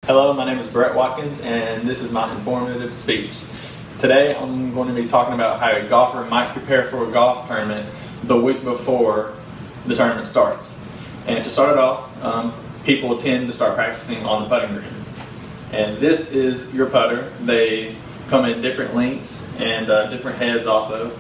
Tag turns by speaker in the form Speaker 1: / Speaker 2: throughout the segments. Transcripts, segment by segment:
Speaker 1: Hello, my name is Brett Watkins, and this is my informative speech. Today, I'm going to be talking about how a golfer might prepare for a golf tournament the week before the tournament starts. And to start it off, people tend to start practicing on the putting green. And this is your putter. They come in different lengths and different heads also.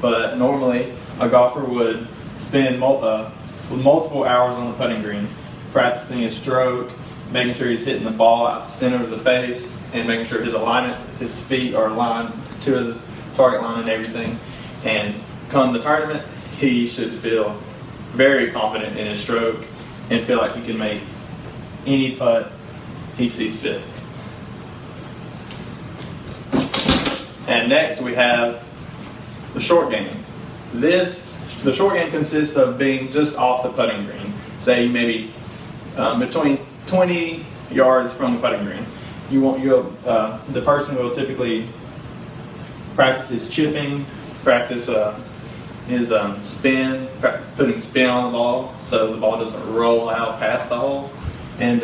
Speaker 1: But normally, a golfer would spend multiple hours on the putting green, practicing his stroke, making sure he's hitting the ball out the center of the face, and making sure his feet are aligned to his target line and everything. And come the tournament, he should feel very confident in his stroke and feel like he can make any putt he sees fit. And next we have the short game. The short game consists of being just off the putting green, say maybe between 20 yards from the putting green. The person will typically practice his chipping, practice his spin, putting spin on the ball so the ball doesn't roll out past the hole. And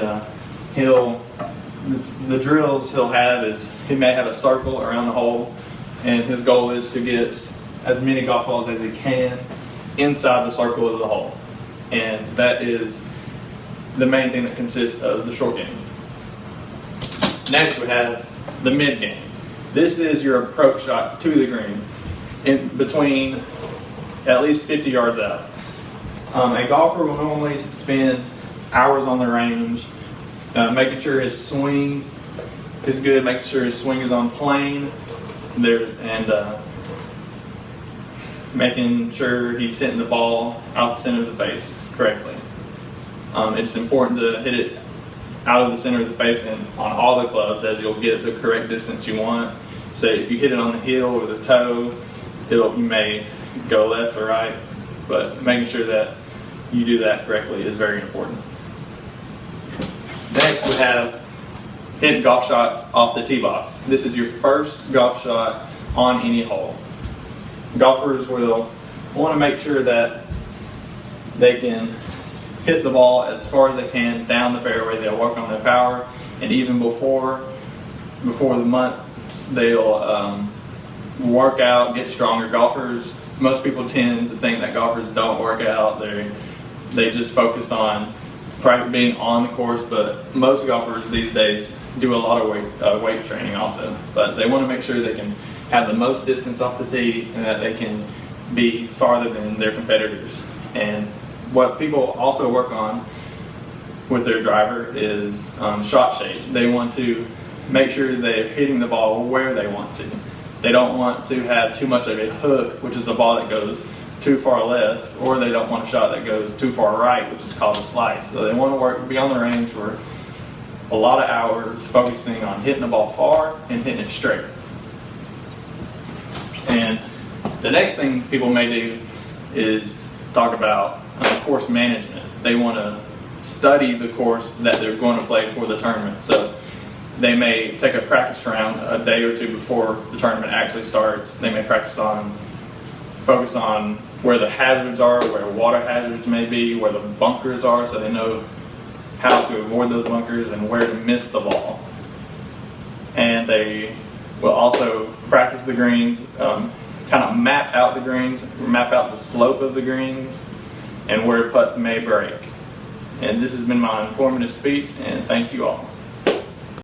Speaker 1: the drills he'll have is he may have a circle around the hole, and his goal is to get as many golf balls as he can inside the circle of the hole. And that is the main thing that consists of the short game. Next we have the mid game. This is your approach shot to the green in between at least 50 yards out. A golfer will normally spend hours on the range making sure his swing is good, making sure his swing is on plane and making sure he's hitting the ball out the center of the face correctly. It's important to hit it out of the center of the face and on all the clubs, as you'll get the correct distance you want. Say if you hit it on the heel or the toe, you may go left or right, but making sure that you do that correctly is very important. Next we have hitting golf shots off the tee box. This is your first golf shot on any hole. Golfers will want to make sure that they can hit the ball as far as they can down the fairway. They'll work on their power, and even before the months, they'll work out, get stronger. Most people tend to think that golfers don't work out. They just focus on being on the course, but most golfers these days do a lot of weight training also. But they want to make sure they can have the most distance off the tee and that they can be farther than their competitors. And what people also work on with their driver is shot shape. They want to make sure they're hitting the ball where they want to. They don't want to have too much of a hook, which is a ball that goes too far left, or they don't want a shot that goes too far right, which is called a slice. So they want to be on the range for a lot of hours, focusing on hitting the ball far and hitting it straight. And the next thing people may do is talk about course management. They want to study the course that they're going to play for the tournament. So they may take a practice round a day or two before the tournament actually starts. They may focus on where the hazards are, where water hazards may be, where the bunkers are, so they know how to avoid those bunkers and where to miss the ball. And they will also practice the greens, kind of map out the greens, map out the slope of the greens, and where putts may break. And this has been my informative speech, and thank you all.